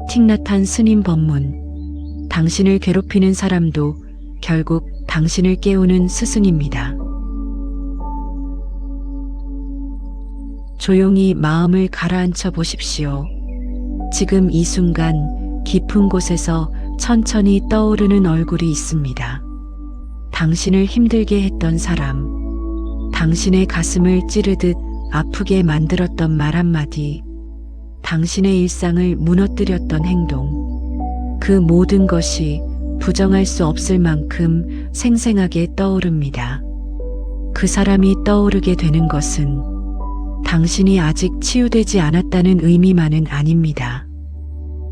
틱나탄 스님 법문. 당신을 괴롭히는 사람도 결국 당신을 깨우는 스승입니다. 조용히 마음을 가라앉혀 보십시오. 지금 이 순간 깊은 곳에서 천천히 떠오르는 얼굴이 있습니다. 당신을 힘들게 했던 사람, 당신의 가슴을 찌르듯 아프게 만들었던 말 한마디, 당신의 일상을 무너뜨렸던 행동, 그 모든 것이 부정할 수 없을 만큼 생생하게 떠오릅니다. 그 사람이 떠오르게 되는 것은 당신이 아직 치유되지 않았다는 의미만은 아닙니다.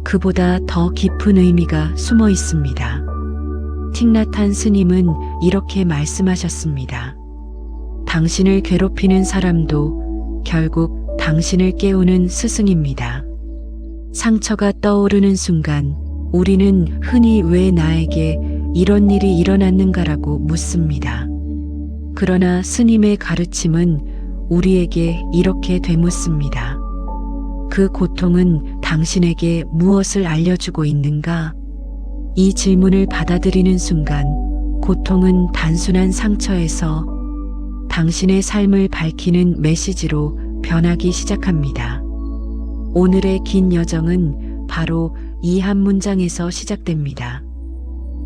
그보다 더 깊은 의미가 숨어 있습니다. 틱나탄 스님은 이렇게 말씀하셨습니다. 당신을 괴롭히는 사람도 결국 당신을 깨우는 스승입니다. 상처가 떠오르는 순간 우리는 흔히 왜 나에게 이런 일이 일어났는가라고 묻습니다. 그러나 스님의 가르침은 우리에게 이렇게 되묻습니다. 그 고통은 당신에게 무엇을 알려주고 있는가? 이 질문을 받아들이는 순간 고통은 단순한 상처에서 당신의 삶을 밝히는 메시지로 변하기 시작합니다. 오늘의 긴 여정은 바로 이 한 문장에서 시작됩니다.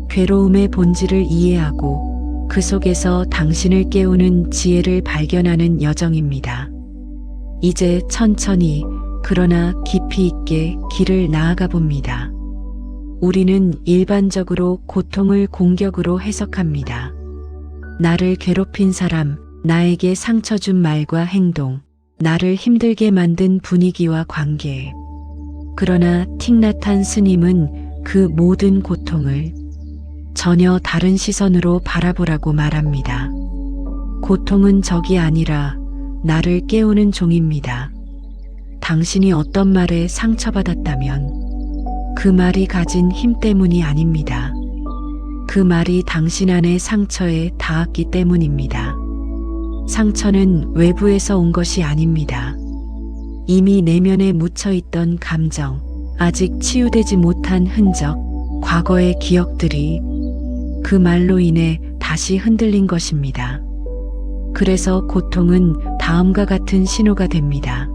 괴로움의 본질을 이해하고 그 속에서 당신을 깨우는 지혜를 발견하는 여정입니다. 이제 천천히 그러나 깊이 있게 길을 나아가 봅니다. 우리는 일반적으로 고통을 공격으로 해석합니다. 나를 괴롭힌 사람, 나에게 상처 준 말과 행동, 나를 힘들게 만든 분위기와 관계. 그러나 틱나탄 스님은 그 모든 고통을 전혀 다른 시선으로 바라보라고 말합니다. 고통은 적이 아니라 나를 깨우는 종입니다. 당신이 어떤 말에 상처받았다면 그 말이 가진 힘 때문이 아닙니다. 그 말이 당신 안의 상처에 닿았기 때문입니다. 상처는 외부에서 온 것이 아닙니다. 이미 내면에 묻혀있던 감정, 아직 치유되지 못한 흔적, 과거의 기억들이 그 말로 인해 다시 흔들린 것입니다. 그래서 고통은 다음과 같은 신호가 됩니다.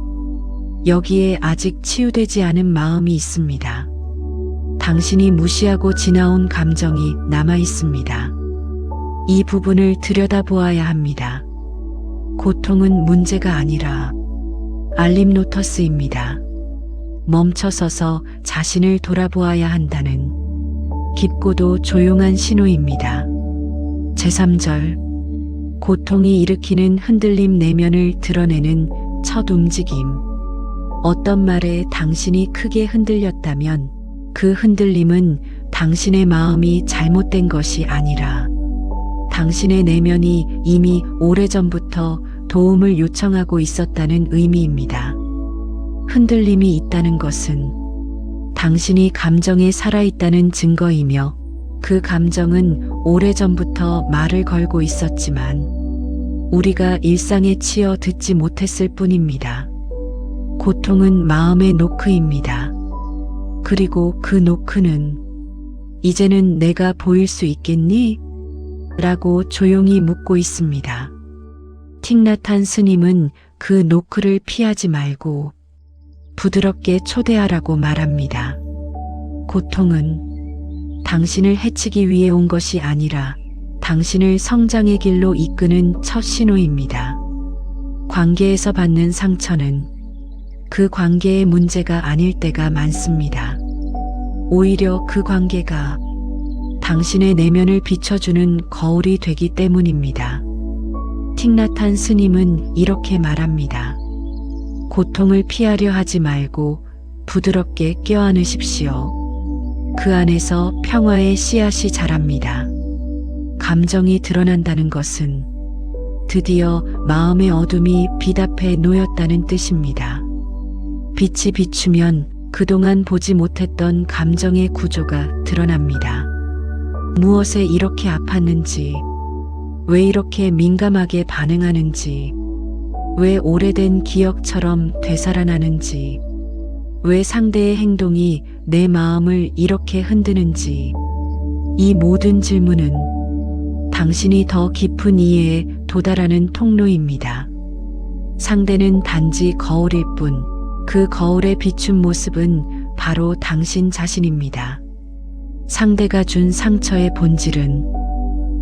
여기에 아직 치유되지 않은 마음이 있습니다. 당신이 무시하고 지나온 감정이 남아 있습니다. 이 부분을 들여다보아야 합니다. 고통은 문제가 아니라 알림 노터스입니다. 멈춰서서 자신을 돌아보아야 한다는 깊고도 조용한 신호입니다. 제3절, 고통이 일으키는 흔들림 내면을 드러내는 첫 움직임. 어떤 말에 당신이 크게 흔들렸다면 그 흔들림은 당신의 마음이 잘못된 것이 아니라 당신의 내면이 이미 오래전부터 도움을 요청하고 있었다는 의미입니다. 흔들림이 있다는 것은 당신이 감정에 살아있다는 증거이며 그 감정은 오래전부터 말을 걸고 있었지만 우리가 일상에 치여 듣지 못했을 뿐입니다. 고통은 마음의 노크입니다. 그리고 그 노크는 이제는 내가 보일 수 있겠니? 라고 조용히 묻고 있습니다. 틱나탄 스님은 그 노크를 피하지 말고 부드럽게 초대하라고 말합니다. 고통은 당신을 해치기 위해 온 것이 아니라 당신을 성장의 길로 이끄는 첫 신호입니다. 관계에서 받는 상처는 그 관계의 문제가 아닐 때가 많습니다. 오히려 그 관계가 당신의 내면을 비춰주는 거울이 되기 때문입니다. 틱나탄 스님은 이렇게 말합니다. 고통을 피하려 하지 말고 부드럽게 껴안으십시오. 그 안에서 평화의 씨앗이 자랍니다. 감정이 드러난다는 것은 드디어 마음의 어둠이 빛 앞에 놓였다는 뜻입니다. 빛이 비추면 그동안 보지 못했던 감정의 구조가 드러납니다. 무엇에 이렇게 아팠는지, 왜 이렇게 민감하게 반응하는지, 왜 오래된 기억처럼 되살아나는지, 왜 상대의 행동이 내 마음을 이렇게 흔드는지, 이 모든 질문은 당신이 더 깊은 이해에 도달하는 통로입니다. 상대는 단지 거울일 뿐, 그 거울에 비춘 모습은 바로 당신 자신입니다. 상대가 준 상처의 본질은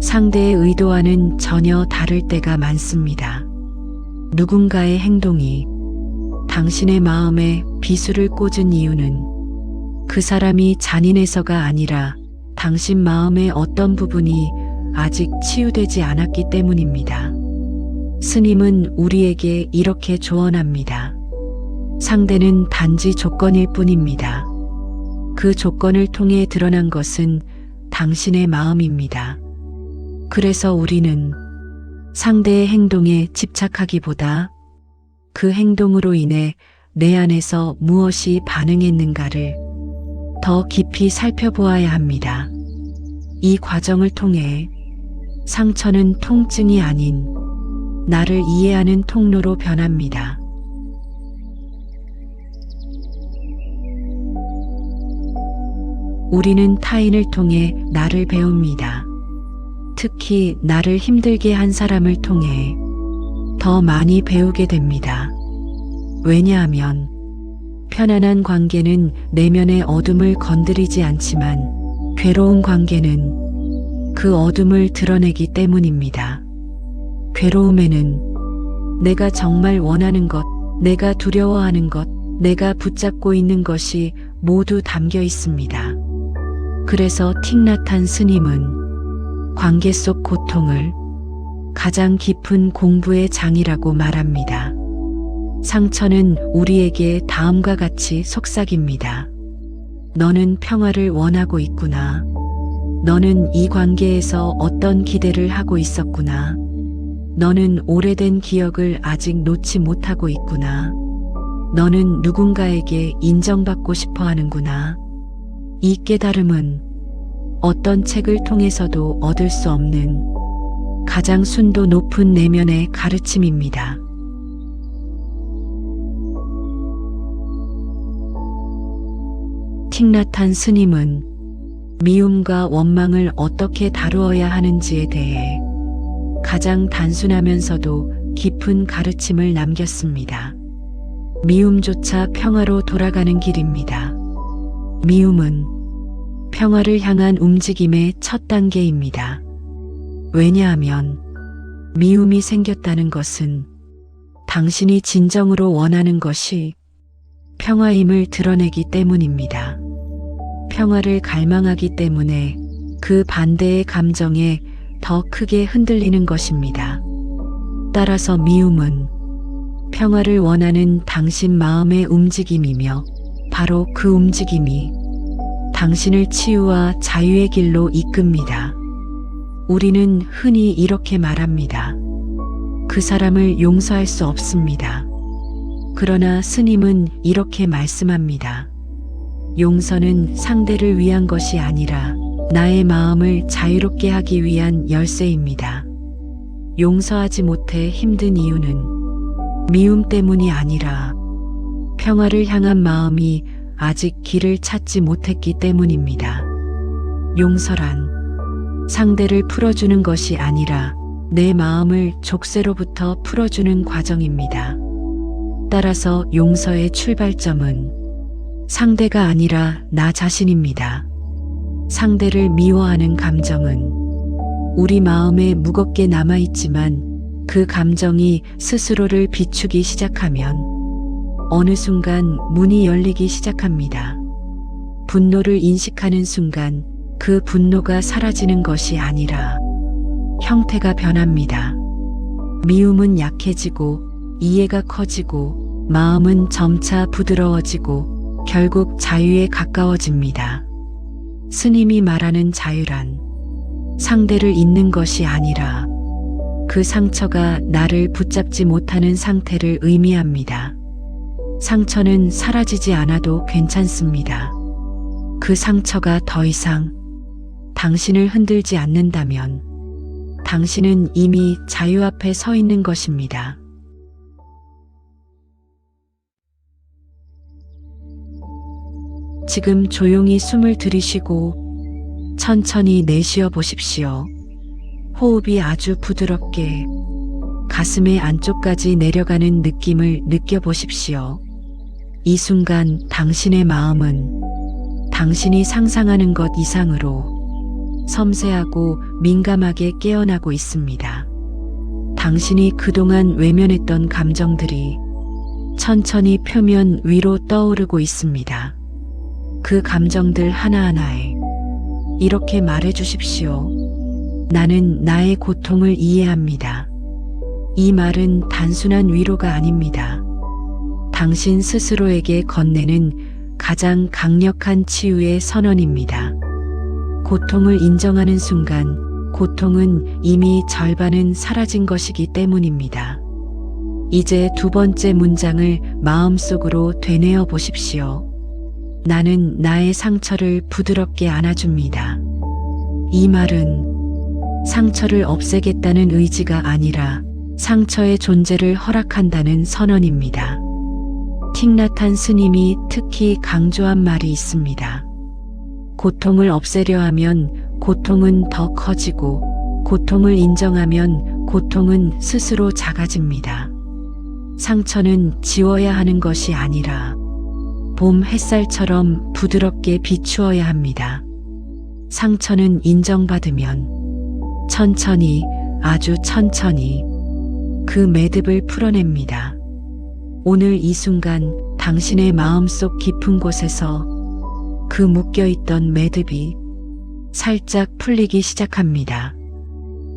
상대의 의도와는 전혀 다를 때가 많습니다. 누군가의 행동이 당신의 마음에 비수를 꽂은 이유는 그 사람이 잔인해서가 아니라 당신 마음의 어떤 부분이 아직 치유되지 않았기 때문입니다. 스님은 우리에게 이렇게 조언합니다. 상대는 단지 조건일 뿐입니다. 그 조건을 통해 드러난 것은 당신의 마음입니다. 그래서 우리는 상대의 행동에 집착하기보다 그 행동으로 인해 내 안에서 무엇이 반응했는가를 더 깊이 살펴보아야 합니다. 이 과정을 통해 상처는 통증이 아닌 나를 이해하는 통로로 변합니다. 우리는 타인을 통해 나를 배웁니다. 특히 나를 힘들게 한 사람을 통해 더 많이 배우게 됩니다. 왜냐하면 편안한 관계는 내면의 어둠을 건드리지 않지만 괴로운 관계는 그 어둠을 드러내기 때문입니다. 괴로움에는 내가 정말 원하는 것, 내가 두려워하는 것, 내가 붙잡고 있는 것이 모두 담겨 있습니다. 그래서 틱나탄 스님은 관계 속 고통을 가장 깊은 공부의 장이라고 말합니다. 상처는 우리에게 다음과 같이 속삭입니다. 너는 평화를 원하고 있구나. 너는 이 관계에서 어떤 기대를 하고 있었구나. 너는 오래된 기억을 아직 놓지 못하고 있구나. 너는 누군가에게 인정받고 싶어 하는구나. 이 깨달음은 어떤 책을 통해서도 얻을 수 없는 가장 순도 높은 내면의 가르침입니다. 틱나탄 스님은 미움과 원망을 어떻게 다루어야 하는지에 대해 가장 단순하면서도 깊은 가르침을 남겼습니다. 미움조차 평화로 돌아가는 길입니다. 미움은 평화를 향한 움직임의 첫 단계입니다. 왜냐하면 미움이 생겼다는 것은 당신이 진정으로 원하는 것이 평화임을 드러내기 때문입니다. 평화를 갈망하기 때문에 그 반대의 감정에 더 크게 흔들리는 것입니다. 따라서 미움은 평화를 원하는 당신 마음의 움직임이며 바로 그 움직임이 당신을 치유와 자유의 길로 이끕니다. 우리는 흔히 이렇게 말합니다. 그 사람을 용서할 수 없습니다. 그러나 스님은 이렇게 말씀합니다. 용서는 상대를 위한 것이 아니라 나의 마음을 자유롭게 하기 위한 열쇠입니다. 용서하지 못해 힘든 이유는 미움 때문이 아니라 평화를 향한 마음이 아직 길을 찾지 못했기 때문입니다. 용서란 상대를 풀어주는 것이 아니라 내 마음을 족쇄로부터 풀어주는 과정입니다. 따라서 용서의 출발점은 상대가 아니라 나 자신입니다. 상대를 미워하는 감정은 우리 마음에 무겁게 남아있지만 그 감정이 스스로를 비추기 시작하면 어느 순간 문이 열리기 시작합니다. 분노를 인식하는 순간 그 분노가 사라지는 것이 아니라 형태가 변합니다. 미움은 약해지고 이해가 커지고 마음은 점차 부드러워지고 결국 자유에 가까워집니다. 스님이 말하는 자유란 상대를 잊는 것이 아니라 그 상처가 나를 붙잡지 못하는 상태를 의미합니다. 상처는 사라지지 않아도 괜찮습니다. 그 상처가 더 이상 당신을 흔들지 않는다면 당신은 이미 자유 앞에 서 있는 것입니다. 지금 조용히 숨을 들이쉬고 천천히 내쉬어 보십시오. 호흡이 아주 부드럽게 가슴의 안쪽까지 내려가는 느낌을 느껴보십시오. 이 순간 당신의 마음은 당신이 상상하는 것 이상으로 섬세하고 민감하게 깨어나고 있습니다. 당신이 그동안 외면했던 감정들이 천천히 표면 위로 떠오르고 있습니다. 그 감정들 하나하나에 이렇게 말해 주십시오. 나는 나의 고통을 이해합니다. 이 말은 단순한 위로가 아닙니다. 당신 스스로에게 건네는 가장 강력한 치유의 선언입니다. 고통을 인정하는 순간 고통은 이미 절반은 사라진 것이기 때문입니다. 이제 두 번째 문장을 마음속으로 되뇌어 보십시오. 나는 나의 상처를 부드럽게 안아줍니다. 이 말은 상처를 없애겠다는 의지가 아니라 상처의 존재를 허락한다는 선언입니다. 틱나탄 스님이 특히 강조한 말이 있습니다. 고통을 없애려 하면 고통은 더 커지고 고통을 인정하면 고통은 스스로 작아집니다. 상처는 지워야 하는 것이 아니라 봄 햇살처럼 부드럽게 비추어야 합니다. 상처는 인정받으면 천천히, 아주 천천히 그 매듭을 풀어냅니다. 오늘 이 순간 당신의 마음속 깊은 곳에서 그 묶여있던 매듭이 살짝 풀리기 시작합니다.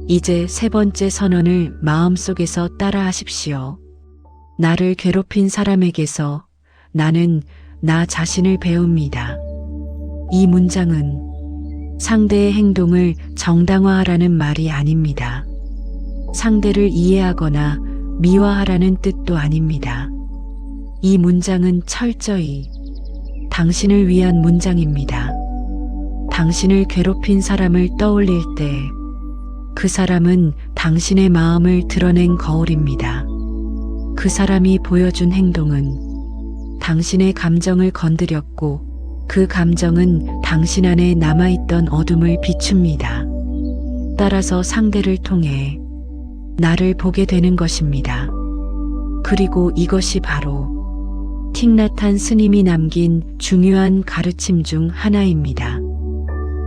이제 세 번째 선언을 마음속에서 따라하십시오. 나를 괴롭힌 사람에게서 나는 나 자신을 배웁니다. 이 문장은 상대의 행동을 정당화하라는 말이 아닙니다. 상대를 이해하거나 미화하라는 뜻도 아닙니다. 이 문장은 철저히 당신을 위한 문장입니다. 당신을 괴롭힌 사람을 떠올릴 때 그 사람은 당신의 마음을 드러낸 거울입니다. 그 사람이 보여준 행동은 당신의 감정을 건드렸고 그 감정은 당신 안에 남아있던 어둠을 비춥니다. 따라서 상대를 통해 나를 보게 되는 것입니다. 그리고 이것이 바로 틱나탄 스님이 남긴 중요한 가르침 중 하나입니다.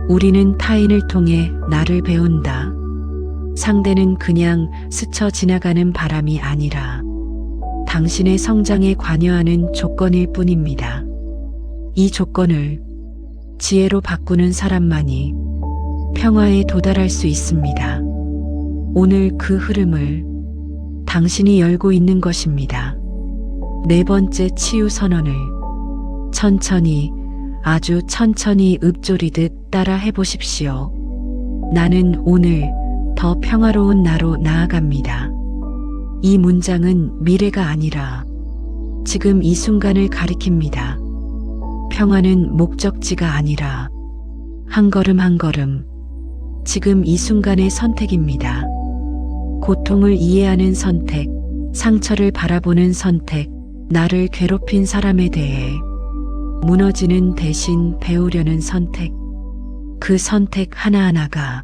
우리는 타인을 통해 나를 배운다. 상대는 그냥 스쳐 지나가는 바람이 아니라 당신의 성장에 관여하는 조건일 뿐입니다. 이 조건을 지혜로 바꾸는 사람만이 평화에 도달할 수 있습니다. 오늘 그 흐름을 당신이 열고 있는 것입니다. 네 번째 치유 선언을 천천히, 아주 천천히 읊조리듯 따라 해보십시오. 나는 오늘 더 평화로운 나로 나아갑니다. 이 문장은 미래가 아니라 지금 이 순간을 가리킵니다. 평화는 목적지가 아니라 한 걸음 한 걸음 지금 이 순간의 선택입니다. 고통을 이해하는 선택, 상처를 바라보는 선택, 나를 괴롭힌 사람에 대해 무너지는 대신 배우려는 선택. 그 선택 하나하나가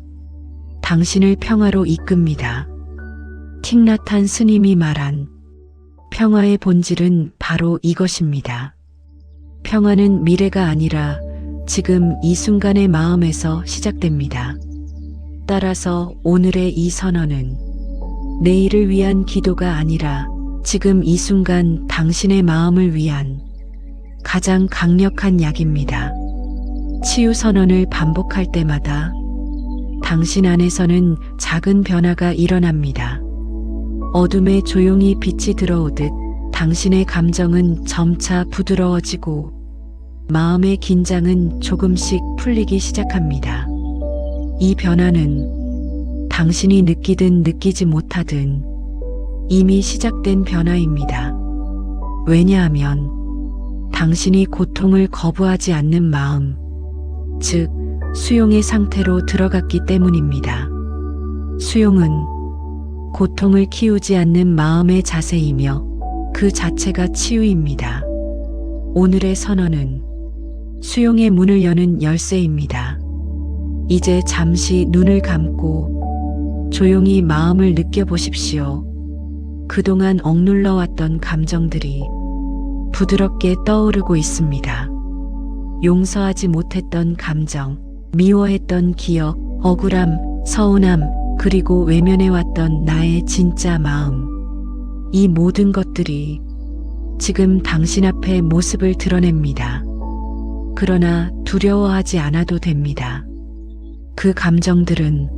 당신을 평화로 이끕니다. 틱나탄 스님이 말한 평화의 본질은 바로 이것입니다. 평화는 미래가 아니라 지금 이 순간의 마음에서 시작됩니다. 따라서 오늘의 이 선언은 내일을 위한 기도가 아니라 지금 이 순간 당신의 마음을 위한 가장 강력한 약입니다. 치유 선언을 반복할 때마다 당신 안에서는 작은 변화가 일어납니다. 어둠에 조용히 빛이 들어오듯 당신의 감정은 점차 부드러워지고 마음의 긴장은 조금씩 풀리기 시작합니다. 이 변화는 당신이 느끼든 느끼지 못하든 이미 시작된 변화입니다. 왜냐하면 당신이 고통을 거부하지 않는 마음, 즉 수용의 상태로 들어갔기 때문입니다. 수용은 고통을 키우지 않는 마음의 자세이며 그 자체가 치유입니다. 오늘의 선언은 수용의 문을 여는 열쇠입니다. 이제 잠시 눈을 감고 조용히 마음을 느껴보십시오. 그동안 억눌러왔던 감정들이 부드럽게 떠오르고 있습니다. 용서하지 못했던 감정, 미워했던 기억, 억울함, 서운함, 그리고 외면해왔던 나의 진짜 마음. 이 모든 것들이 지금 당신 앞에 모습을 드러냅니다. 그러나 두려워하지 않아도 됩니다. 그 감정들은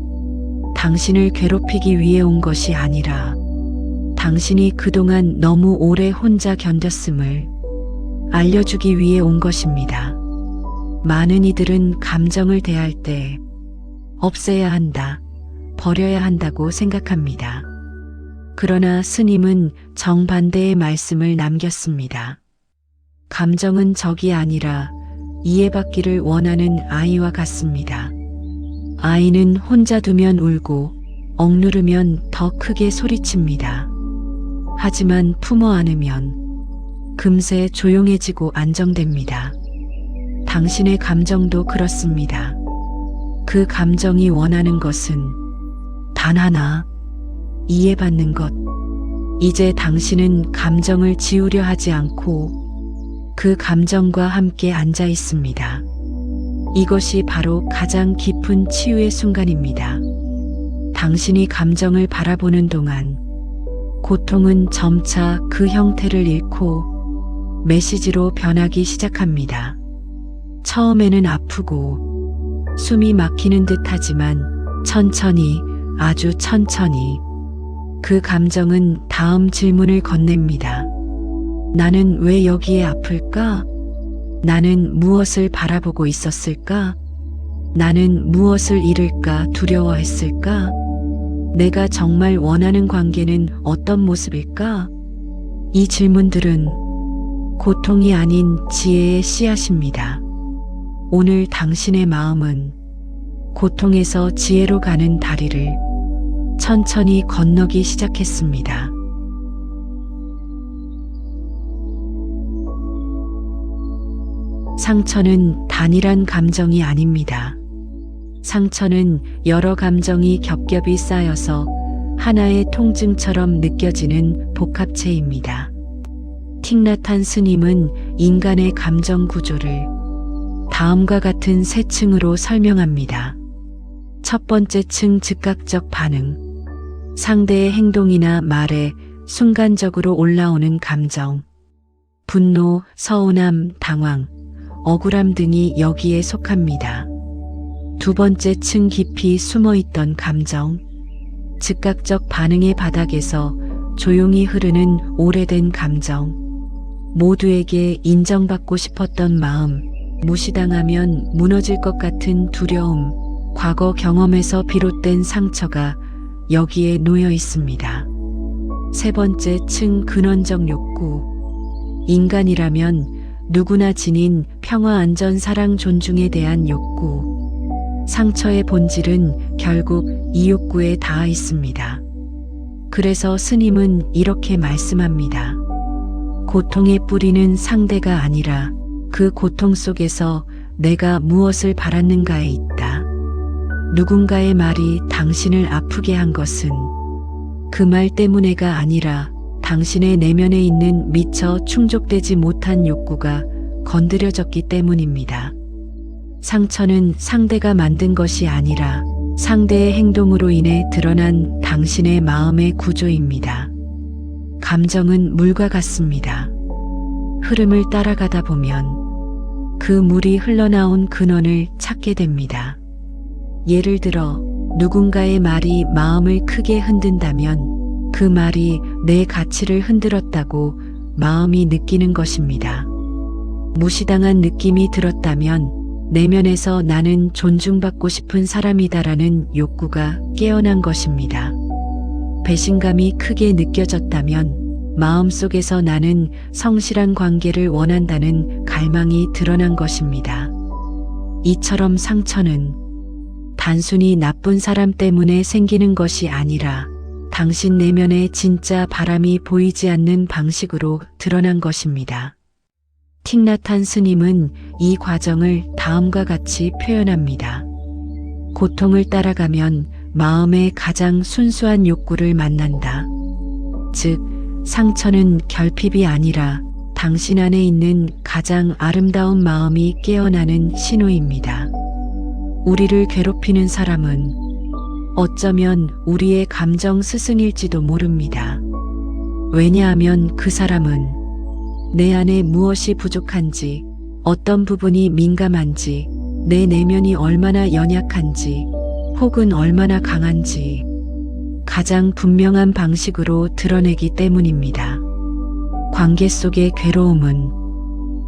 당신을 괴롭히기 위해 온 것이 아니라 당신이 그동안 너무 오래 혼자 견뎠음을 알려주기 위해 온 것입니다. 많은 이들은 감정을 대할 때 없애야 한다, 버려야 한다고 생각합니다. 그러나 스님은 정반대의 말씀을 남겼습니다. 감정은 적이 아니라 이해받기를 원하는 아이와 같습니다. 아이는 혼자 두면 울고 억누르면 더 크게 소리칩니다. 하지만 품어 안으면 금세 조용해지고 안정됩니다. 당신의 감정도 그렇습니다. 그 감정이 원하는 것은 단 하나, 이해받는 것. 이제 당신은 감정을 지우려 하지 않고 그 감정과 함께 앉아 있습니다. 이것이 바로 가장 깊은 치유의 순간입니다. 당신이 감정을 바라보는 동안 고통은 점차 그 형태를 잃고 메시지로 변하기 시작합니다. 처음에는 아프고 숨이 막히는 듯 하지만 천천히, 아주 천천히 그 감정은 다음 질문을 건넵니다. 나는 왜 여기에 아플까? 나는 무엇을 바라보고 있었을까? 나는 무엇을 잃을까 두려워했을까? 내가 정말 원하는 관계는 어떤 모습일까? 이 질문들은 고통이 아닌 지혜의 씨앗입니다. 오늘 당신의 마음은 고통에서 지혜로 가는 다리를 천천히 건너기 시작했습니다. 상처는 단일한 감정이 아닙니다. 상처는 여러 감정이 겹겹이 쌓여서 하나의 통증처럼 느껴지는 복합체입니다. 틱나탄 스님은 인간의 감정 구조를 다음과 같은 세 층으로 설명합니다. 첫 번째 층, 즉각적 반응. 상대의 행동이나 말에 순간적으로 올라오는 감정. 분노, 서운함, 당황, 억울함 등이 여기에 속합니다. 두 번째 층, 깊이 숨어있던 감정. 즉각적 반응의 바닥에서 조용히 흐르는 오래된 감정. 모두에게 인정받고 싶었던 마음, 무시당하면 무너질 것 같은 두려움, 과거 경험에서 비롯된 상처가 여기에 놓여 있습니다. 세 번째 층, 근원적 욕구. 인간이라면 누구나 지닌 평화, 안전, 사랑, 존중에 대한 욕구. 상처의 본질은 결국 이 욕구에 닿아 있습니다. 그래서 스님은 이렇게 말씀합니다. 고통의 뿌리는 상대가 아니라 그 고통 속에서 내가 무엇을 바랐는가에 있다. 누군가의 말이 당신을 아프게 한 것은 그 말 때문에가 아니라 당신의 내면에 있는 미처 충족되지 못한 욕구가 건드려졌기 때문입니다. 상처는 상대가 만든 것이 아니라 상대의 행동으로 인해 드러난 당신의 마음의 구조입니다. 감정은 물과 같습니다. 흐름을 따라가다 보면 그 물이 흘러나온 근원을 찾게 됩니다. 예를 들어 누군가의 말이 마음을 크게 흔든다면 그 말이 내 가치를 흔들었다고 마음이 느끼는 것입니다. 무시당한 느낌이 들었다면 내면에서 나는 존중받고 싶은 사람이다라는 욕구가 깨어난 것입니다. 배신감이 크게 느껴졌다면 마음속에서 나는 성실한 관계를 원한다는 갈망이 드러난 것입니다. 이처럼 상처는 단순히 나쁜 사람 때문에 생기는 것이 아니라 당신 내면의 진짜 바람이 보이지 않는 방식으로 드러난 것입니다. 틱나탄 스님은 이 과정을 다음과 같이 표현합니다. 고통을 따라가면 마음의 가장 순수한 욕구를 만난다. 즉, 상처는 결핍이 아니라 당신 안에 있는 가장 아름다운 마음이 깨어나는 신호입니다. 우리를 괴롭히는 사람은 어쩌면 우리의 감정 스승일지도 모릅니다. 왜냐하면 그 사람은 내 안에 무엇이 부족한지, 어떤 부분이 민감한지, 내 내면이 얼마나 연약한지, 혹은 얼마나 강한지 가장 분명한 방식으로 드러내기 때문입니다. 관계 속의 괴로움은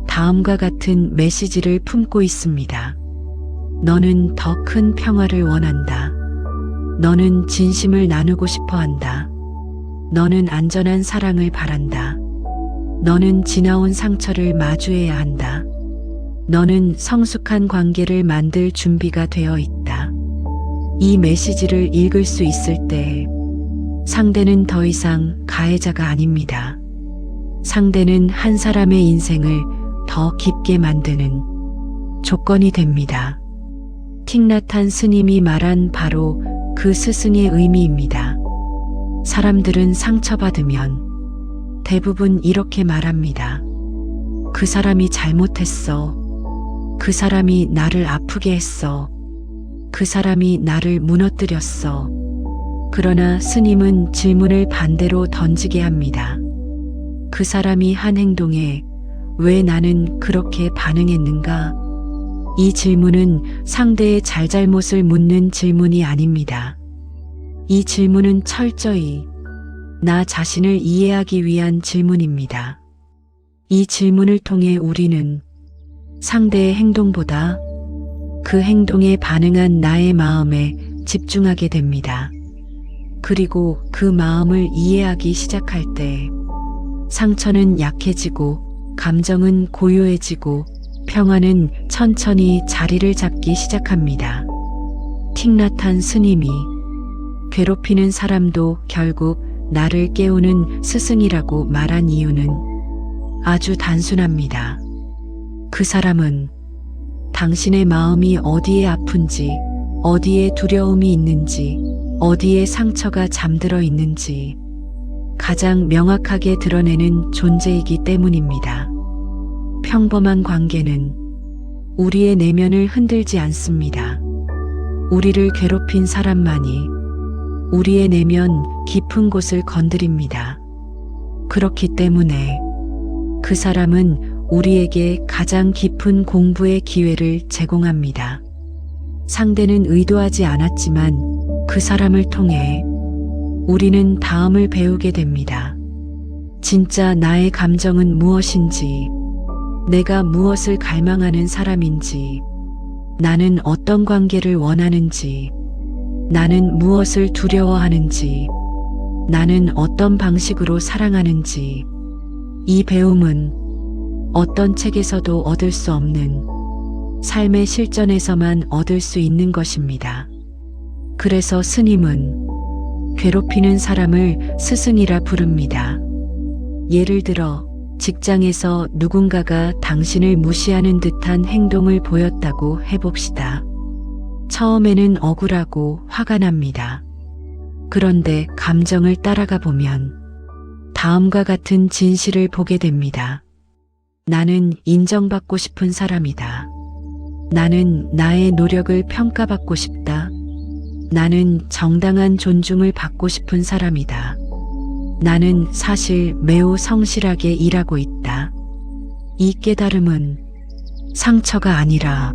다음과 같은 메시지를 품고 있습니다. 너는 더 큰 평화를 원한다. 너는 진심을 나누고 싶어 한다. 너는 안전한 사랑을 바란다. 너는 지나온 상처를 마주해야 한다. 너는 성숙한 관계를 만들 준비가 되어 있다. 이 메시지를 읽을 수 있을 때 상대는 더 이상 가해자가 아닙니다. 상대는 한 사람의 인생을 더 깊게 만드는 조건이 됩니다. 틱나탄 스님이 말한 바로 그 스승의 의미입니다. 사람들은 상처받으면 대부분 이렇게 말합니다. 그 사람이 잘못했어. 그 사람이 나를 아프게 했어. 그 사람이 나를 무너뜨렸어. 그러나 스님은 질문을 반대로 던지게 합니다. 그 사람이 한 행동에 왜 나는 그렇게 반응했는가? 이 질문은 상대의 잘잘못을 묻는 질문이 아닙니다. 이 질문은 철저히 나 자신을 이해하기 위한 질문입니다. 이 질문을 통해 우리는 상대의 행동보다 그 행동에 반응한 나의 마음에 집중하게 됩니다. 그리고 그 마음을 이해하기 시작할 때 상처는 약해지고 감정은 고요해지고 평화는 천천히 자리를 잡기 시작합니다. 틱나탄 스님이 괴롭히는 사람도 결국 나를 깨우는 스승이라고 말한 이유는 아주 단순합니다. 그 사람은 당신의 마음이 어디에 아픈지, 어디에 두려움이 있는지, 어디에 상처가 잠들어 있는지 가장 명확하게 드러내는 존재이기 때문입니다. 평범한 관계는 우리의 내면을 흔들지 않습니다. 우리를 괴롭힌 사람만이 우리의 내면 깊은 곳을 건드립니다. 그렇기 때문에 그 사람은 우리에게 가장 깊은 공부의 기회를 제공합니다. 상대는 의도하지 않았지만 그 사람을 통해 우리는 다음을 배우게 됩니다. 진짜 나의 감정은 무엇인지, 내가 무엇을 갈망하는 사람인지, 나는 어떤 관계를 원하는지, 나는 무엇을 두려워하는지, 나는 어떤 방식으로 사랑하는지. 이 배움은 어떤 책에서도 얻을 수 없는 삶의 실전에서만 얻을 수 있는 것입니다. 그래서 스님은 괴롭히는 사람을 스승이라 부릅니다. 예를 들어 직장에서 누군가가 당신을 무시하는 듯한 행동을 보였다고 해봅시다. 처음에는 억울하고 화가 납니다. 그런데 감정을 따라가 보면 다음과 같은 진실을 보게 됩니다. 나는 인정받고 싶은 사람이다. 나는 나의 노력을 평가받고 싶다. 나는 정당한 존중을 받고 싶은 사람이다. 나는 사실 매우 성실하게 일하고 있다. 이 깨달음은 상처가 아니라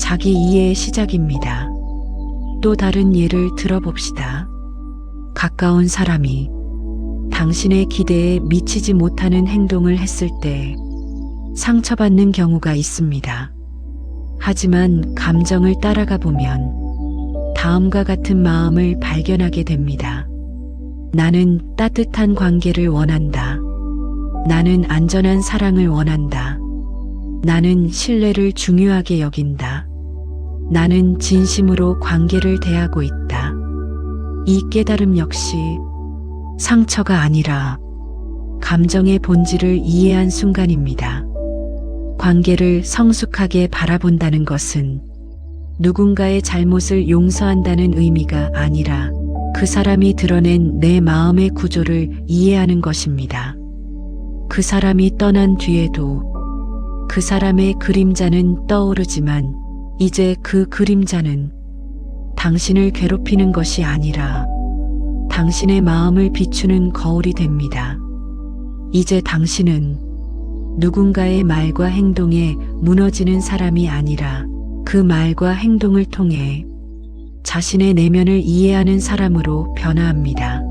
자기 이해의 시작입니다. 또 다른 예를 들어봅시다. 가까운 사람이 당신의 기대에 미치지 못하는 행동을 했을 때 상처받는 경우가 있습니다. 하지만 감정을 따라가 보면 다음과 같은 마음을 발견하게 됩니다. 나는 따뜻한 관계를 원한다. 나는 안전한 사랑을 원한다. 나는 신뢰를 중요하게 여긴다. 나는 진심으로 관계를 대하고 있다. 이 깨달음 역시 상처가 아니라 감정의 본질을 이해한 순간입니다. 관계를 성숙하게 바라본다는 것은 누군가의 잘못을 용서한다는 의미가 아니라 그 사람이 드러낸 내 마음의 구조를 이해하는 것입니다. 그 사람이 떠난 뒤에도 그 사람의 그림자는 떠오르지만 이제 그 그림자는 당신을 괴롭히는 것이 아니라 당신의 마음을 비추는 거울이 됩니다. 이제 당신은 누군가의 말과 행동에 무너지는 사람이 아니라 그 말과 행동을 통해 자신의 내면을 이해하는 사람으로 변화합니다.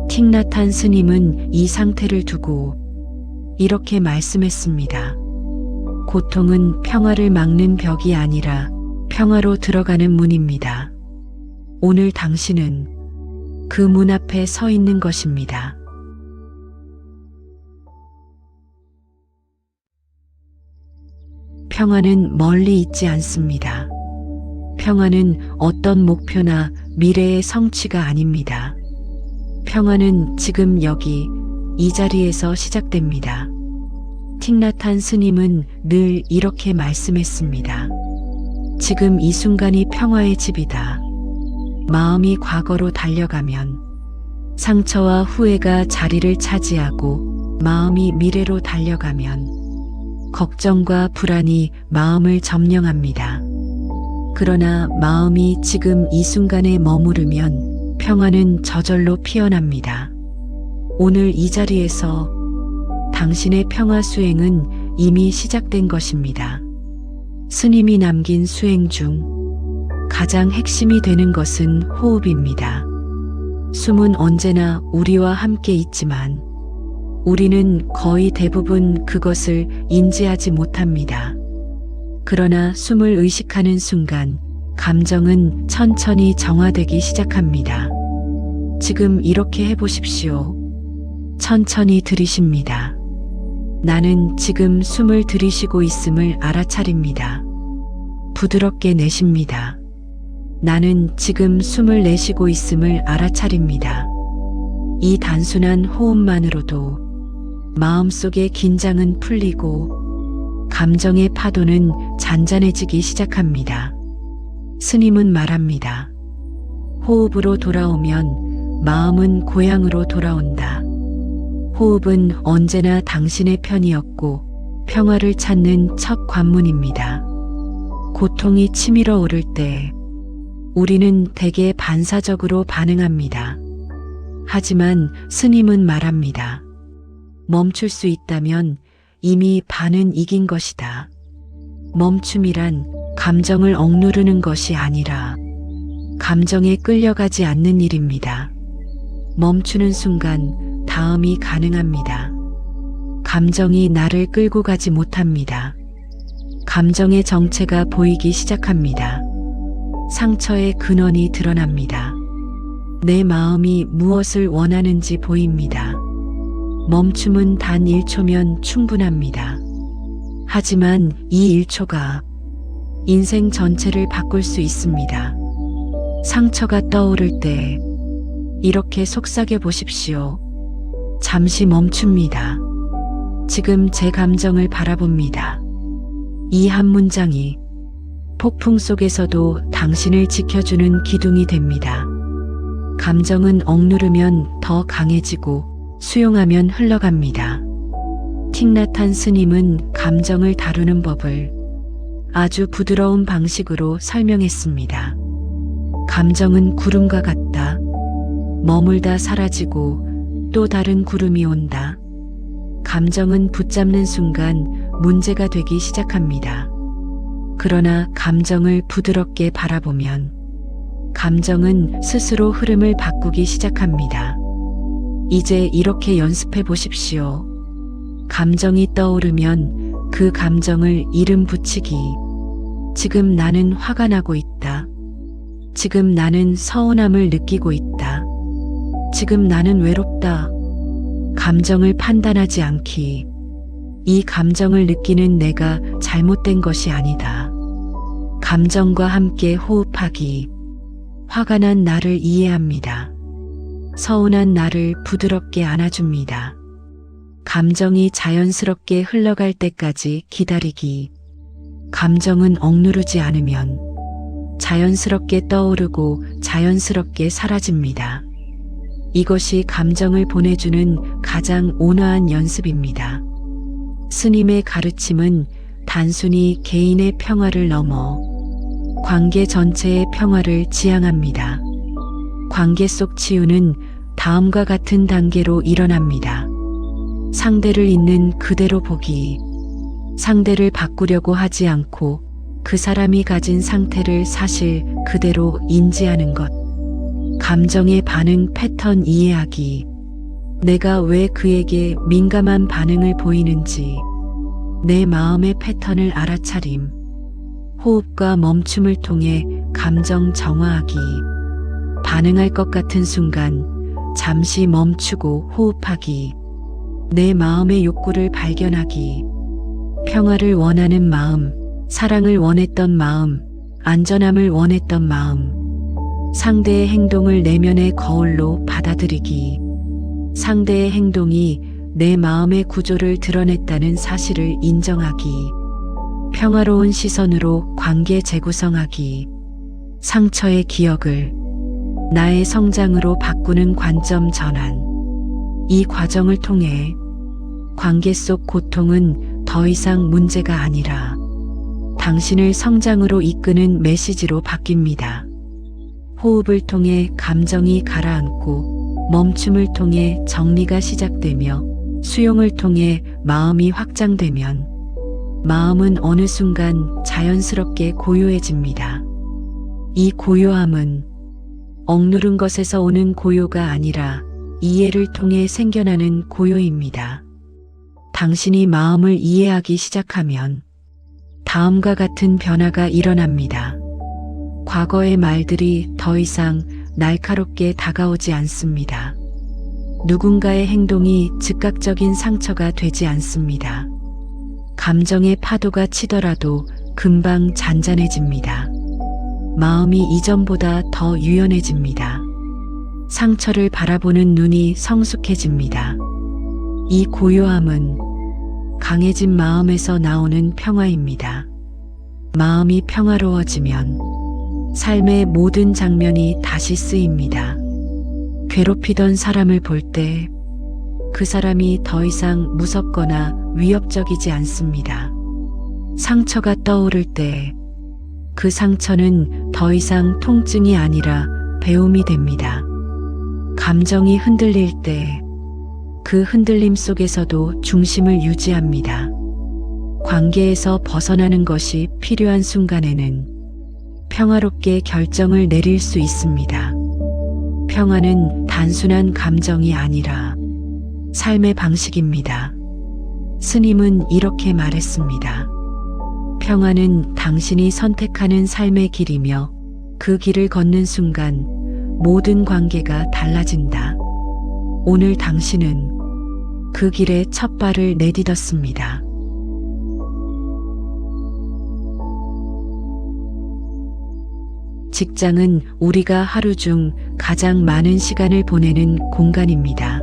틱나탄 스님은 이 상태를 두고 이렇게 말씀했습니다. 고통은 평화를 막는 벽이 아니라 평화로 들어가는 문입니다. 오늘 당신은 그 문 앞에 서 있는 것입니다. 평화는 멀리 있지 않습니다. 평화는 어떤 목표나 미래의 성취가 아닙니다. 평화는 지금 여기 이 자리에서 시작됩니다. 틱나탄 스님은 늘 이렇게 말씀했습니다. 지금 이 순간이 평화의 집이다. 마음이 과거로 달려가면 상처와 후회가 자리를 차지하고 마음이 미래로 달려가면 걱정과 불안이 마음을 점령합니다. 그러나 마음이 지금 이 순간에 머무르면 평화는 저절로 피어납니다. 오늘 이 자리에서 당신의 평화 수행은 이미 시작된 것입니다. 스님이 남긴 수행 중 가장 핵심이 되는 것은 호흡입니다. 숨은 언제나 우리와 함께 있지만 우리는 거의 대부분 그것을 인지하지 못합니다. 그러나 숨을 의식하는 순간 감정은 천천히 정화되기 시작합니다. 지금 이렇게 해보십시오. 천천히 들이쉽니다. 나는 지금 숨을 들이쉬고 있음을 알아차립니다. 부드럽게 내쉽니다. 나는 지금 숨을 내쉬고 있음을 알아차립니다. 이 단순한 호흡만으로도 마음속의 긴장은 풀리고 감정의 파도는 잔잔해지기 시작합니다. 스님은 말합니다. 호흡으로 돌아오면 마음은 고향으로 돌아온다. 호흡은 언제나 당신의 편이었고 평화를 찾는 첫 관문입니다. 고통이 치밀어 오를 때 우리는 대개 반사적으로 반응합니다. 하지만 스님은 말합니다. 멈출 수 있다면 이미 반은 이긴 것이다. 멈춤이란 감정을 억누르는 것이 아니라 감정에 끌려가지 않는 일입니다. 멈추는 순간 다음이 가능합니다. 감정이 나를 끌고 가지 못합니다. 감정의 정체가 보이기 시작합니다. 상처의 근원이 드러납니다. 내 마음이 무엇을 원하는지 보입니다. 멈춤은 단 1초면 충분합니다. 하지만 이 1초가 인생 전체를 바꿀 수 있습니다. 상처가 떠오를 때 이렇게 속삭여 보십시오. 잠시 멈춥니다. 지금 제 감정을 바라봅니다. 이 한 문장이 폭풍 속에서도 당신을 지켜주는 기둥이 됩니다. 감정은 억누르면 더 강해지고 수용하면 흘러갑니다. 틱나탄 스님은 감정을 다루는 법을 아주 부드러운 방식으로 설명했습니다. 감정은 구름과 같다. 머물다 사라지고 또 다른 구름이 온다. 감정은 붙잡는 순간 문제가 되기 시작합니다. 그러나 감정을 부드럽게 바라보면 감정은 스스로 흐름을 바꾸기 시작합니다. 이제 이렇게 연습해 보십시오. 감정이 떠오르면 그 감정을 이름 붙이기. 지금 나는 화가 나고 있다. 지금 나는 서운함을 느끼고 있다. 지금 나는 외롭다. 감정을 판단하지 않기. 이 감정을 느끼는 내가 잘못된 것이 아니다. 감정과 함께 호흡하기. 화가 난 나를 이해합니다. 서운한 나를 부드럽게 안아줍니다. 감정이 자연스럽게 흘러갈 때까지 기다리기. 감정은 억누르지 않으면 자연스럽게 떠오르고 자연스럽게 사라집니다. 이것이 감정을 보내주는 가장 온화한 연습입니다. 스님의 가르침은 단순히 개인의 평화를 넘어 관계 전체의 평화를 지향합니다. 관계 속 치유는 다음과 같은 단계로 일어납니다. 상대를 있는 그대로 보기. 상대를 바꾸려고 하지 않고 그 사람이 가진 상태를 사실 그대로 인지하는 것. 감정의 반응 패턴 이해하기. 내가 왜 그에게 민감한 반응을 보이는지 내 마음의 패턴을 알아차림. 호흡과 멈춤을 통해 감정 정화하기. 반응할 것 같은 순간 잠시 멈추고 호흡하기. 내 마음의 욕구를 발견하기. 평화를 원하는 마음, 사랑을 원했던 마음, 안전함을 원했던 마음. 상대의 행동을 내면의 거울로 받아들이기. 상대의 행동이 내 마음의 구조를 드러냈다는 사실을 인정하기. 평화로운 시선으로 관계 재구성하기. 상처의 기억을 나의 성장으로 바꾸는 관점 전환. 이 과정을 통해 관계 속 고통은 더 이상 문제가 아니라 당신을 성장으로 이끄는 메시지로 바뀝니다. 호흡을 통해 감정이 가라앉고 멈춤을 통해 정리가 시작되며 수용을 통해 마음이 확장되면 마음은 어느 순간 자연스럽게 고요해집니다. 이 고요함은 억누른 것에서 오는 고요가 아니라 이해를 통해 생겨나는 고요입니다. 당신이 마음을 이해하기 시작하면 다음과 같은 변화가 일어납니다. 과거의 말들이 더 이상 날카롭게 다가오지 않습니다. 누군가의 행동이 즉각적인 상처가 되지 않습니다. 감정의 파도가 치더라도 금방 잔잔해집니다. 마음이 이전보다 더 유연해집니다. 상처를 바라보는 눈이 성숙해집니다. 이 고요함은 강해진 마음에서 나오는 평화입니다. 마음이 평화로워지면 삶의 모든 장면이 다시 쓰입니다. 괴롭히던 사람을 볼 때 그 사람이 더 이상 무섭거나 위협적이지 않습니다. 상처가 떠오를 때 그 상처는 더 이상 통증이 아니라 배움이 됩니다. 감정이 흔들릴 때 그 흔들림 속에서도 중심을 유지합니다. 관계에서 벗어나는 것이 필요한 순간에는 평화롭게 결정을 내릴 수 있습니다. 평화는 단순한 감정이 아니라 삶의 방식입니다. 스님은 이렇게 말했습니다. 평화는 당신이 선택하는 삶의 길이며 그 길을 걷는 순간 모든 관계가 달라진다. 오늘 당신은 그 길에 첫 발을 내딛었습니다. 직장은 우리가 하루 중 가장 많은 시간을 보내는 공간입니다.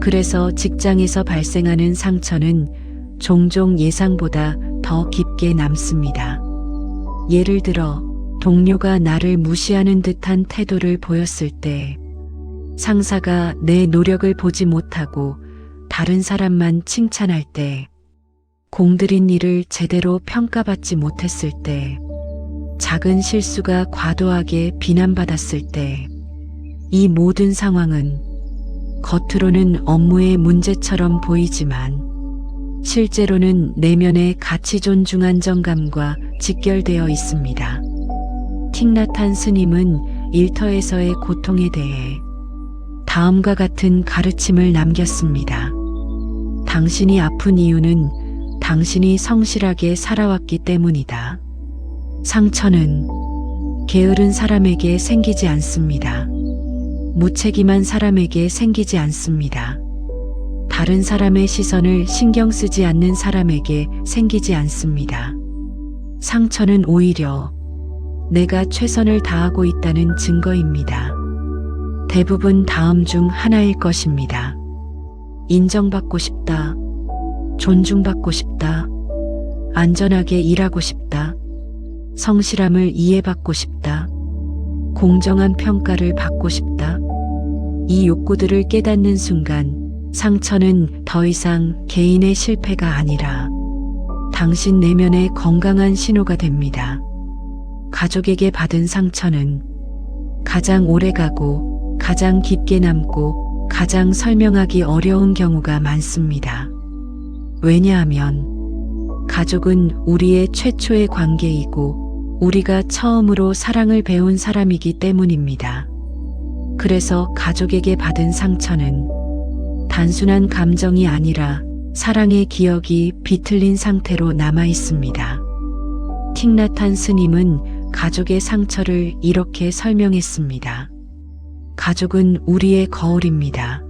그래서 직장에서 발생하는 상처는 종종 예상보다 더 깊게 남습니다. 예를 들어 동료가 나를 무시하는 듯한 태도를 보였을 때, 상사가 내 노력을 보지 못하고 다른 사람만 칭찬할 때, 공들인 일을 제대로 평가받지 못했을 때, 작은 실수가 과도하게 비난받았을 때, 이 모든 상황은 겉으로는 업무의 문제처럼 보이지만 실제로는 내면의 가치 존중한 정감과 직결되어 있습니다. 틱나탄 스님은 일터에서의 고통에 대해 다음과 같은 가르침을 남겼습니다. 당신이 아픈 이유는 당신이 성실하게 살아왔기 때문이다. 상처는 게으른 사람에게 생기지 않습니다. 무책임한 사람에게 생기지 않습니다. 다른 사람의 시선을 신경 쓰지 않는 사람에게 생기지 않습니다. 상처는 오히려 내가 최선을 다하고 있다는 증거입니다. 대부분 다음 중 하나일 것입니다. 인정받고 싶다. 존중받고 싶다. 안전하게 일하고 싶다. 성실함을 이해받고 싶다. 공정한 평가를 받고 싶다. 이 욕구들을 깨닫는 순간 상처는 더 이상 개인의 실패가 아니라 당신 내면의 건강한 신호가 됩니다. 가족에게 받은 상처는 가장 오래가고 가장 깊게 남고 가장 설명하기 어려운 경우가 많습니다. 왜냐하면 가족은 우리의 최초의 관계이고 우리가 처음으로 사랑을 배운 사람이기 때문입니다. 그래서 가족에게 받은 상처는 단순한 감정이 아니라 사랑의 기억이 비틀린 상태로 남아 있습니다. 틱나탄 스님은 가족의 상처를 이렇게 설명했습니다. 가족은 우리의 거울입니다.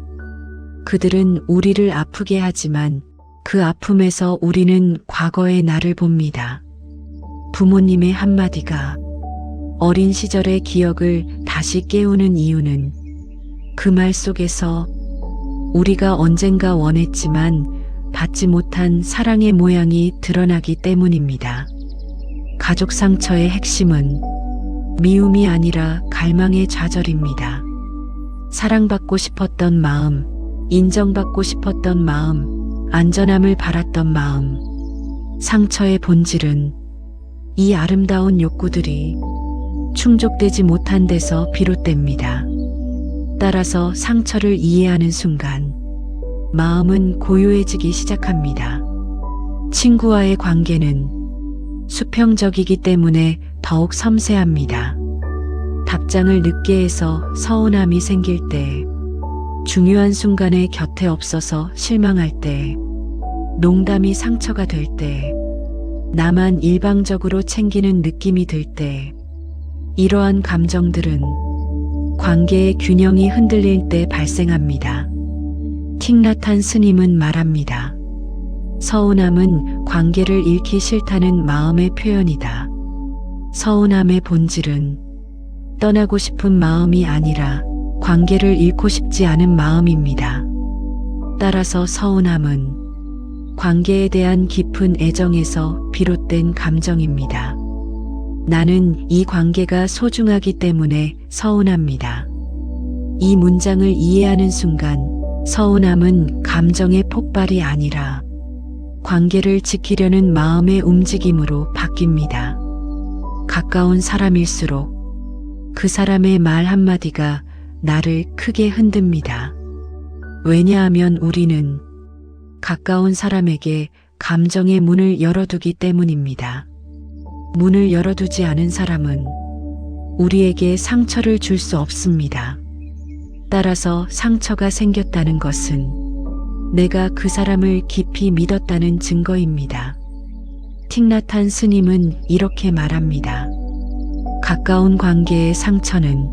그들은 우리를 아프게 하지만 그 아픔에서 우리는 과거의 나를 봅니다. 부모님의 한마디가 어린 시절의 기억을 다시 깨우는 이유는 그 말 속에서 우리가 언젠가 원했지만 받지 못한 사랑의 모양이 드러나기 때문입니다. 가족 상처의 핵심은 미움이 아니라 갈망의 좌절입니다. 사랑받고 싶었던 마음, 인정받고 싶었던 마음, 안전함을 바랐던 마음. 상처의 본질은 이 아름다운 욕구들이 충족되지 못한 데서 비롯됩니다. 따라서 상처를 이해하는 순간 마음은 고요해지기 시작합니다. 친구와의 관계는 수평적이기 때문에 더욱 섬세합니다. 답장을 늦게 해서 서운함이 생길 때, 중요한 순간에 곁에 없어서 실망할 때, 농담이 상처가 될 때, 나만 일방적으로 챙기는 느낌이 들 때, 이러한 감정들은 관계의 균형이 흔들릴 때 발생합니다. 틱나탄 스님은 말합니다. 서운함은 관계를 잃기 싫다는 마음의 표현이다. 서운함의 본질은 떠나고 싶은 마음이 아니라 관계를 잃고 싶지 않은 마음입니다. 따라서 서운함은 관계에 대한 깊은 애정에서 비롯된 감정입니다. 나는 이 관계가 소중하기 때문에 서운합니다. 이 문장을 이해하는 순간 서운함은 감정의 폭발이 아니라 관계를 지키려는 마음의 움직임으로 바뀝니다. 가까운 사람일수록 그 사람의 말 한마디가 나를 크게 흔듭니다. 왜냐하면 우리는 가까운 사람에게 감정의 문을 열어두기 때문입니다. 문을 열어두지 않은 사람은 우리에게 상처를 줄 수 없습니다. 따라서 상처가 생겼다는 것은 내가 그 사람을 깊이 믿었다는 증거입니다. 틱나탄 스님은 이렇게 말합니다. 가까운 관계의 상처는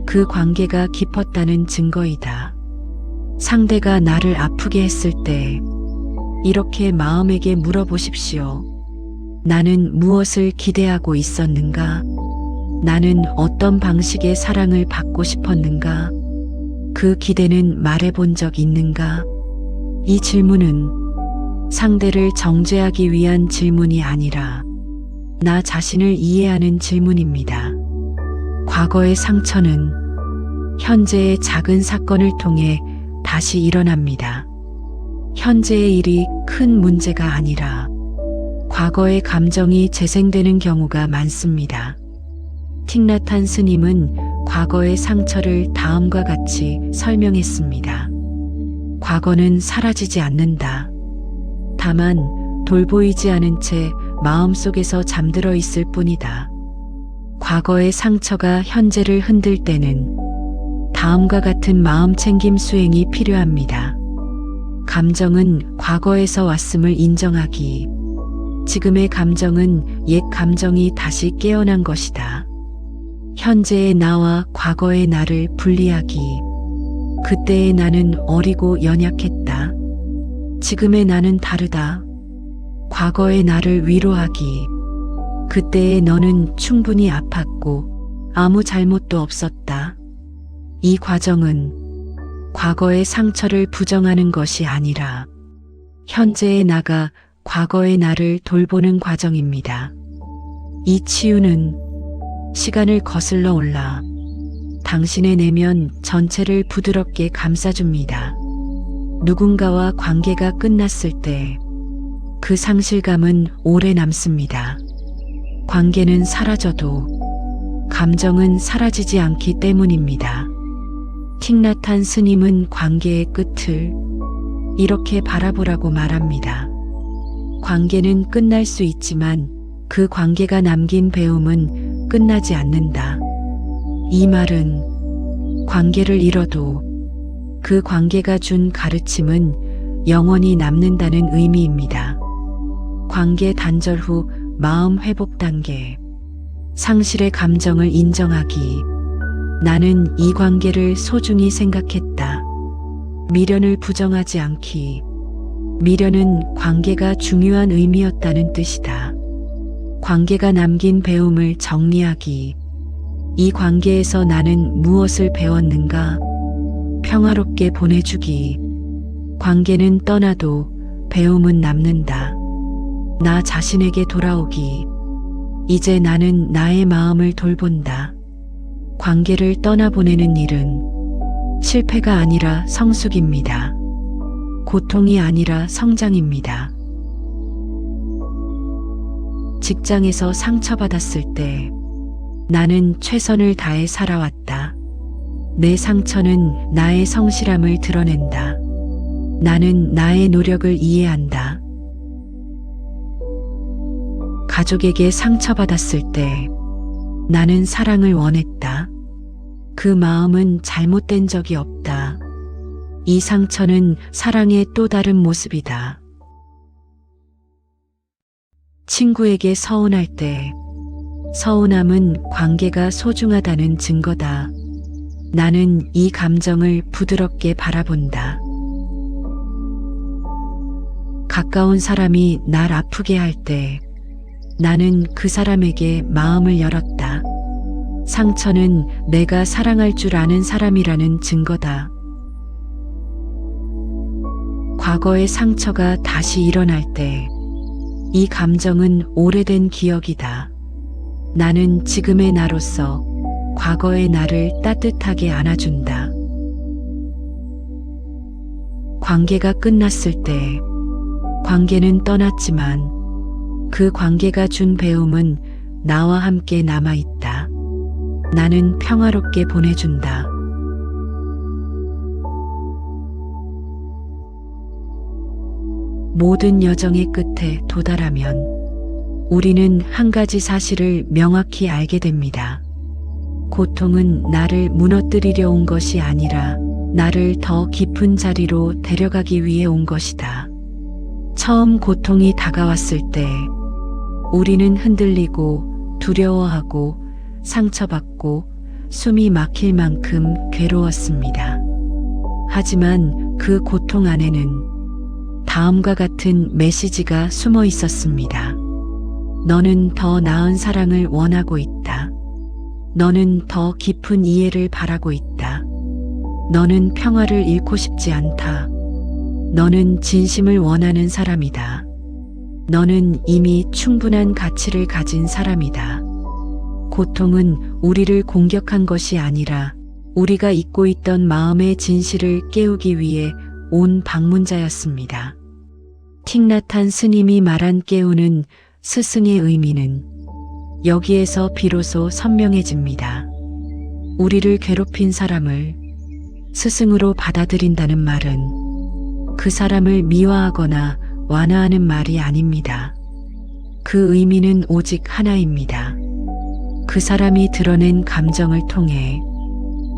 그 관계가 깊었다는 증거이다. 상대가 나를 아프게 했을 때 이렇게 마음에게 물어보십시오. 나는 무엇을 기대하고 있었는가? 나는 어떤 방식의 사랑을 받고 싶었는가? 그 기대는 말해본 적 있는가? 이 질문은 상대를 정죄하기 위한 질문이 아니라 나 자신을 이해하는 질문입니다. 과거의 상처는 현재의 작은 사건을 통해 다시 일어납니다. 현재의 일이 큰 문제가 아니라 과거의 감정이 재생되는 경우가 많습니다. 틱나탄 스님은 과거의 상처를 다음과 같이 설명했습니다. 과거는 사라지지 않는다. 다만 돌보이지 않은 채 마음속에서 잠들어 있을 뿐이다. 과거의 상처가 현재를 흔들 때는 다음과 같은 마음 챙김 수행이 필요합니다. 감정은 과거에서 왔음을 인정하기. 지금의 감정은 옛 감정이 다시 깨어난 것이다. 현재의 나와 과거의 나를 분리하기. 그때의 나는 어리고 연약했다. 지금의 나는 다르다. 과거의 나를 위로하기. 그때의 너는 충분히 아팠고 아무 잘못도 없었다. 이 과정은 과거의 상처를 부정하는 것이 아니라 현재의 나가 과거의 나를 돌보는 과정입니다. 이 치유는 시간을 거슬러 올라 당신의 내면 전체를 부드럽게 감싸줍니다. 누군가와 관계가 끝났을 때 그 상실감은 오래 남습니다. 관계는 사라져도 감정은 사라지지 않기 때문입니다. 틱나탄 스님은 관계의 끝을 이렇게 바라보라고 말합니다. 관계는 끝날 수 있지만 그 관계가 남긴 배움은 끝나지 않는다. 이 말은 관계를 잃어도 그 관계가 준 가르침은 영원히 남는다는 의미입니다. 관계 단절 후 마음 회복 단계. 상실의 감정을 인정하기. 나는 이 관계를 소중히 생각했다. 미련을 부정하지 않기. 미련은 관계가 중요한 의미였다는 뜻이다. 관계가 남긴 배움을 정리하기. 이 관계에서 나는 무엇을 배웠는가? 평화롭게 보내주기. 관계는 떠나도 배움은 남는다. 나 자신에게 돌아오기. 이제 나는 나의 마음을 돌본다. 관계를 떠나보내는 일은 실패가 아니라 성숙입니다. 고통이 아니라 성장입니다. 직장에서 상처받았을 때 나는 최선을 다해 살아왔다. 내 상처는 나의 성실함을 드러낸다. 나는 나의 노력을 이해한다. 가족에게 상처받았을 때 나는 사랑을 원했다. 그 마음은 잘못된 적이 없다. 이 상처는 사랑의 또 다른 모습이다. 친구에게 서운할 때 서운함은 관계가 소중하다는 증거다. 나는 이 감정을 부드럽게 바라본다. 가까운 사람이 날 아프게 할 때 나는 그 사람에게 마음을 열었다. 상처는 내가 사랑할 줄 아는 사람이라는 증거다. 과거의 상처가 다시 일어날 때 이 감정은 오래된 기억이다. 나는 지금의 나로서 과거의 나를 따뜻하게 안아준다. 관계가 끝났을 때 관계는 떠났지만 그 관계가 준 배움은 나와 함께 남아있다. 나는 평화롭게 보내준다. 모든 여정의 끝에 도달하면 우리는 한 가지 사실을 명확히 알게 됩니다. 고통은 나를 무너뜨리려 온 것이 아니라 나를 더 깊은 자리로 데려가기 위해 온 것이다. 처음 고통이 다가왔을 때 우리는 흔들리고 두려워하고 상처받고 숨이 막힐 만큼 괴로웠습니다. 하지만 그 고통 안에는 다음과 같은 메시지가 숨어 있었습니다. 너는 더 나은 사랑을 원하고 있다. 너는 더 깊은 이해를 바라고 있다. 너는 평화를 잃고 싶지 않다. 너는 진심을 원하는 사람이다. 너는 이미 충분한 가치를 가진 사람이다. 고통은 우리를 공격한 것이 아니라 우리가 잊고 있던 마음의 진실을 깨우기 위해 온 방문자였습니다. 틱나탄 스님이 말한 깨우는 스승의 의미는 여기에서 비로소 선명해집니다. 우리를 괴롭힌 사람을 스승으로 받아들인다는 말은 그 사람을 미화하거나 완화하는 말이 아닙니다. 그 의미는 오직 하나입니다. 그 사람이 드러낸 감정을 통해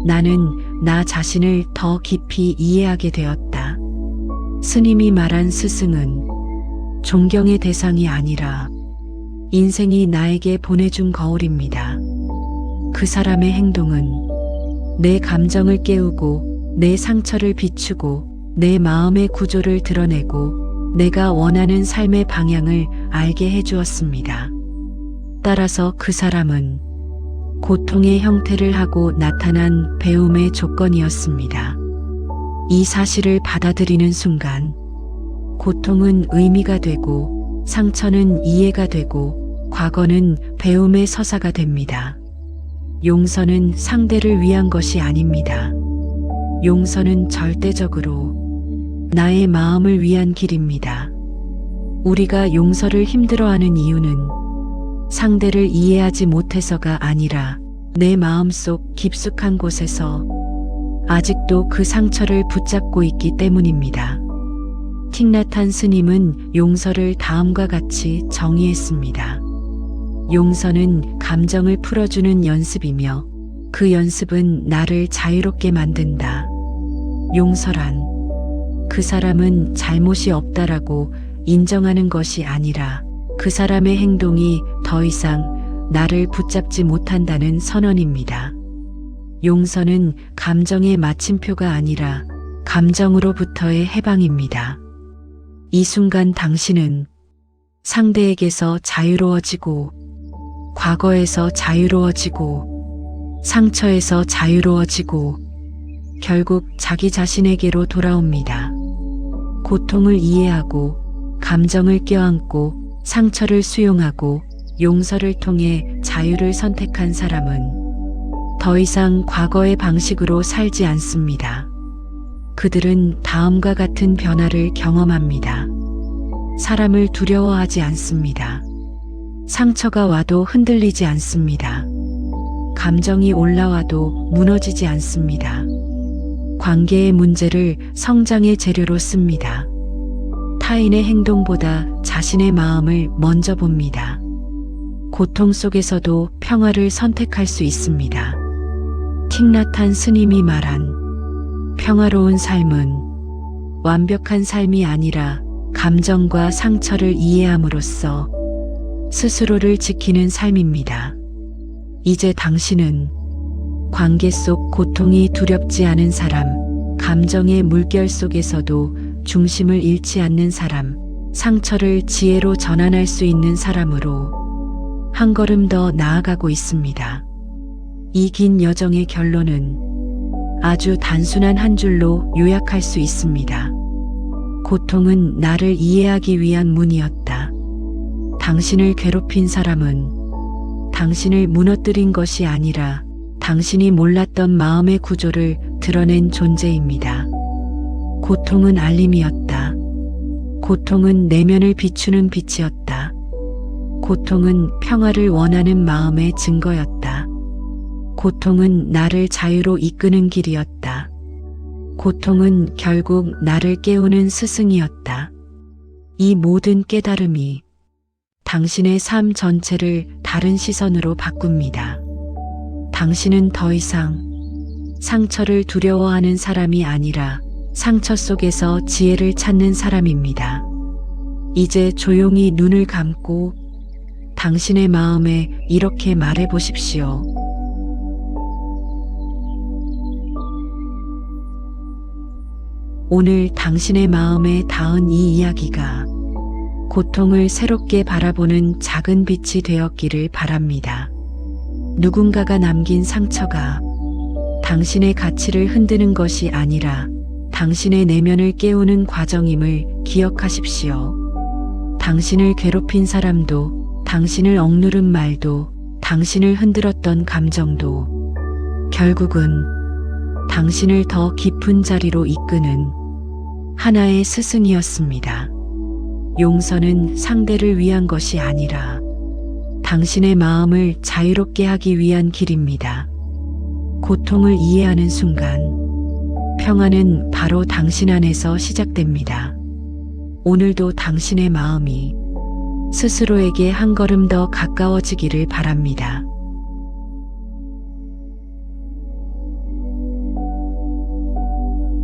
나는 나 자신을 더 깊이 이해하게 되었다. 스님이 말한 스승은 존경의 대상이 아니라 인생이 나에게 보내준 거울입니다. 그 사람의 행동은 내 감정을 깨우고 내 상처를 비추고 내 마음의 구조를 드러내고 내가 원하는 삶의 방향을 알게 해주었습니다. 따라서 그 사람은 고통의 형태를 하고 나타난 배움의 조건이었습니다. 이 사실을 받아들이는 순간 고통은 의미가 되고 상처는 이해가 되고 과거는 배움의 서사가 됩니다. 용서는 상대를 위한 것이 아닙니다. 용서는 절대적으로 나의 마음을 위한 길입니다. 우리가 용서를 힘들어하는 이유는 상대를 이해하지 못해서가 아니라 내 마음속 깊숙한 곳에서 아직도 그 상처를 붙잡고 있기 때문입니다. 틱나탄 스님은 용서를 다음과 같이 정의했습니다. 용서는 감정을 풀어주는 연습이며 그 연습은 나를 자유롭게 만든다. 용서란 그 사람은 잘못이 없다라고 인정하는 것이 아니라 그 사람의 행동이 더 이상 나를 붙잡지 못한다는 선언입니다. 용서는 감정의 마침표가 아니라 감정으로부터의 해방입니다. 이 순간 당신은 상대에게서 자유로워지고 과거에서 자유로워지고 상처에서 자유로워지고 결국 자기 자신에게로 돌아옵니다. 고통을 이해하고 감정을 껴안고 상처를 수용하고 용서를 통해 자유를 선택한 사람은 더 이상 과거의 방식으로 살지 않습니다. 그들은 다음과 같은 변화를 경험합니다. 사람을 두려워하지 않습니다. 상처가 와도 흔들리지 않습니다. 감정이 올라와도 무너지지 않습니다. 관계의 문제를 성장의 재료로 씁니다. 타인의 행동보다 자신의 마음을 먼저 봅니다. 고통 속에서도 평화를 선택할 수 있습니다. 틱나탄 스님이 말한 평화로운 삶은 완벽한 삶이 아니라 감정과 상처를 이해함으로써 스스로를 지키는 삶입니다. 이제 당신은 관계 속 고통이 두렵지 않은 사람, 감정의 물결 속에서도 중심을 잃지 않는 사람, 상처를 지혜로 전환할 수 있는 사람으로 한 걸음 더 나아가고 있습니다. 이 긴 여정의 결론은 아주 단순한 한 줄로 요약할 수 있습니다. 고통은 나를 이해하기 위한 문이었다. 당신을 괴롭힌 사람은 당신을 무너뜨린 것이 아니라 당신이 몰랐던 마음의 구조를 드러낸 존재입니다. 고통은 알림이었다. 고통은 내면을 비추는 빛이었다. 고통은 평화를 원하는 마음의 증거였다. 고통은 나를 자유로 이끄는 길이었다. 고통은 결국 나를 깨우는 스승이었다. 이 모든 깨달음이 당신의 삶 전체를 다른 시선으로 바꿉니다. 당신은 더 이상 상처를 두려워하는 사람이 아니라 상처 속에서 지혜를 찾는 사람입니다. 이제 조용히 눈을 감고 당신의 마음에 이렇게 말해 보십시오. 오늘 당신의 마음에 닿은 이 이야기가 고통을 새롭게 바라보는 작은 빛이 되었기를 바랍니다. 누군가가 남긴 상처가 당신의 가치를 흔드는 것이 아니라 당신의 내면을 깨우는 과정임을 기억하십시오. 당신을 괴롭힌 사람도, 당신을 억누른 말도, 당신을 흔들었던 감정도 결국은 당신을 더 깊은 자리로 이끄는 하나의 스승이었습니다. 용서는 상대를 위한 것이 아니라 당신의 마음을 자유롭게 하기 위한 길입니다. 고통을 이해하는 순간 평화는 바로 당신 안에서 시작됩니다. 오늘도 당신의 마음이 스스로에게 한 걸음 더 가까워지기를 바랍니다.